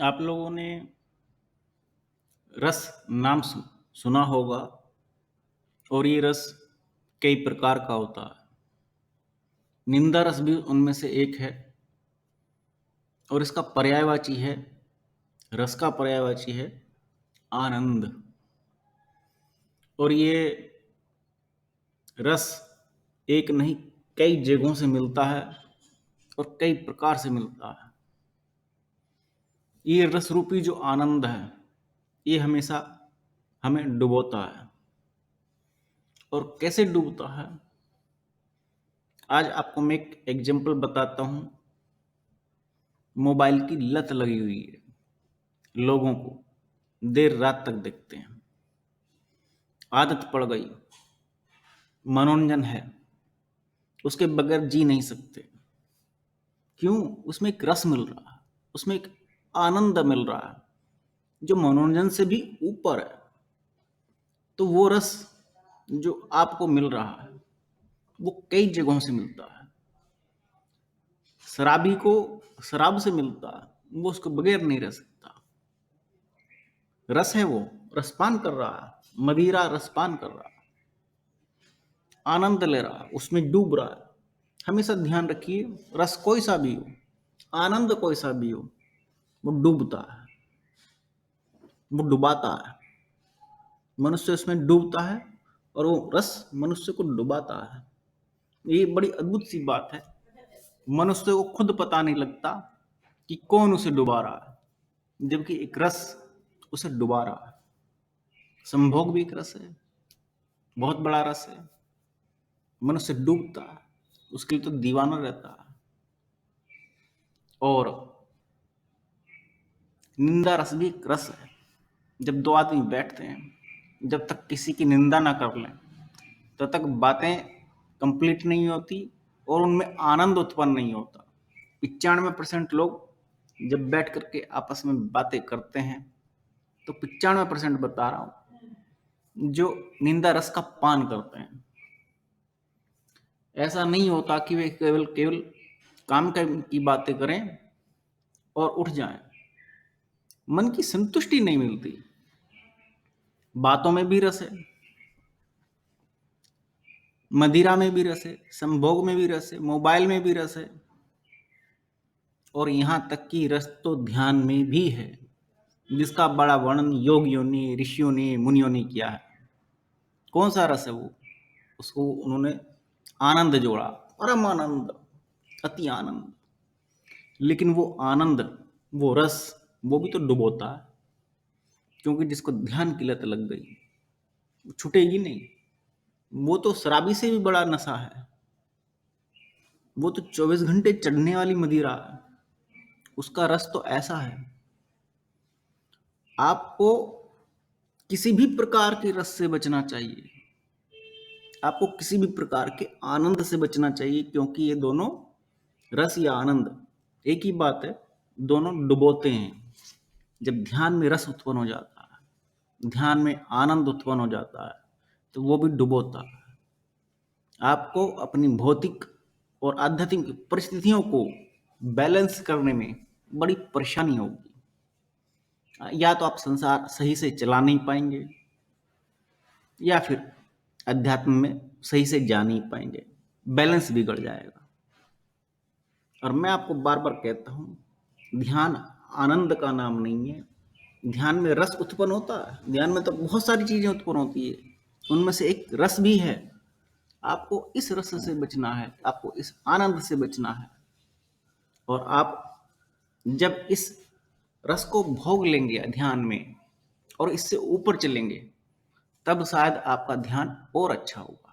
आप लोगों ने रस नाम सुना होगा और ये रस कई प्रकार का होता है। निंदा रस भी उनमें से एक है और इसका पर्यायवाची है, रस का पर्यायवाची है आनंद। और ये रस एक नहीं कई जगहों से मिलता है और कई प्रकार से मिलता है। ये रस रूपी जो आनंद है ये हमेशा हमें डुबोता है। और कैसे डूबता है, आज आपको मैं एक एग्जाम्पल बताता हूं। मोबाइल की लत लगी हुई है, लोगों को देर रात तक देखते हैं, आदत पड़ गई, मनोरंजन है, उसके बगैर जी नहीं सकते। क्यों? उसमें एक रस मिल रहा है, उसमें एक आनंद मिल रहा है जो मनोरंजन से भी ऊपर है। तो वो रस जो आपको मिल रहा है वो कई जगहों से मिलता है। शराबी को शराब से मिलता है, वो उसको बगैर नहीं रह सकता। रस है, वो रसपान कर रहा है, मदिरा रसपान कर रहा है, आनंद ले रहा है, उसमें डूब रहा है। हमेशा ध्यान रखिए, रस कोई सा भी हो, आनंद कोई सा भी हो, वो डूबता है, वो डुबाता है। मनुष्य उसमें डूबता है और वो रस मनुष्य को डुबाता है। ये बड़ी अद्भुत सी बात है। मनुष्य को खुद पता नहीं लगता कि कौन उसे डुबा रहा है, जबकि एक रस उसे डुबा रहा है। संभोग भी एक रस है, बहुत बड़ा रस है। मनुष्य डूबता है, उसके लिए तो दीवाना रहता है। और निंदा रस भी एक रस है। जब दो आदमी बैठते हैं, जब तक किसी की निंदा ना कर लें तब तक बातें कंप्लीट नहीं होती और उनमें आनंद उत्पन्न नहीं होता। 95% लोग जब बैठ करके आपस में बातें करते हैं, तो 95% बता रहा हूं, जो निंदा रस का पान करते हैं। ऐसा नहीं होता कि वे केवल केवल काम की बातें करें और उठ जाएं। मन की संतुष्टि नहीं मिलती। बातों में भी रस है, मदिरा में भी रस है, संभोग में भी रस है, मोबाइल में भी रस है, और यहां तक कि रस तो ध्यान में भी है, जिसका बड़ा वर्णन योगियों ने, ऋषियों ने, मुनियों ने किया है। कौन सा रस है वो? उसको उन्होंने आनंद जोड़ा, परम आनंद, अति आनंद। लेकिन वो आनंद, वो रस, वो भी तो डुबोता है, क्योंकि जिसको ध्यान की लत लग गई वो छूटेगी नहीं। वो तो शराबी से भी बड़ा नशा है, वो तो 24 घंटे चढ़ने वाली मदिरा है। उसका रस तो ऐसा है। आपको किसी भी प्रकार के रस से बचना चाहिए, आपको किसी भी प्रकार के आनंद से बचना चाहिए, क्योंकि ये दोनों, रस या आनंद, एक ही बात है। दोनों डुबोते हैं। जब ध्यान में रस उत्पन्न हो जाता है, ध्यान में आनंद उत्पन्न हो जाता है, तो वो भी डुबोता है। आपको अपनी भौतिक और आध्यात्मिक परिस्थितियों को बैलेंस करने में बड़ी परेशानी होगी। या तो आप संसार सही से चला नहीं पाएंगे, या फिर अध्यात्म में सही से जा नहीं पाएंगे, बैलेंस बिगड़ जाएगा। और मैं आपको बार बार कहता हूं, ध्यान आनंद का नाम नहीं है। ध्यान में रस उत्पन्न होता है, ध्यान में तो बहुत सारी चीजें उत्पन्न होती है, उनमें से एक रस भी है। आपको इस रस से बचना है, आपको इस आनंद से बचना है। और आप जब इस रस को भोग लेंगे ध्यान में और इससे ऊपर चलेंगे, तब शायद आपका ध्यान और अच्छा होगा।